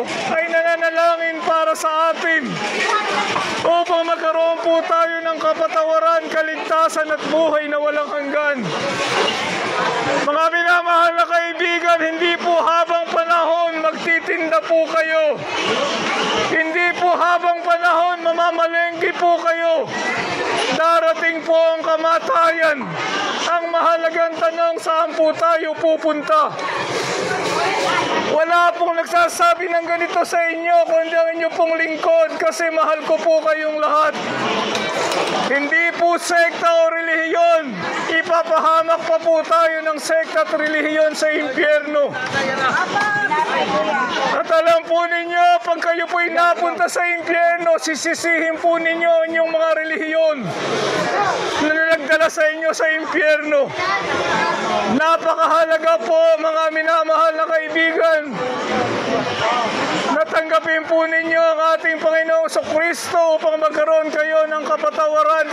ay nananalangin para sa atin upang magkaroon po tayo ng kapatawaran, kaligtasan at buhay na walang hanggan. Mga minamahal na kaibigan, hindi po habang panahon magtitinda po kayo. Hindi po habang panahon mamamalengke po kayo. Darating po ang kamatayan. Ang mahalagang tanong, saan po tayo pupunta? Wala pong nagsasabi ng ganito sa inyo, kundi ang inyo pong lingkod, kasi mahal ko po kayong lahat. Hindi po sekta o relihiyon. Ipapahamak pa po tayo ng sekta at relihiyon sa impyerno. At alam po ninyo, pag kayo po'y napunta sa impyerno, sisisihin po ninyo inyong mga relihiyon na nagdala sa inyo sa impyerno. Napakahalaga po, mga minamahal na kaibigan, natanggapin po ninyo ang ating Panginoong Kristo upang magkaroon kayo ng kapatawaran,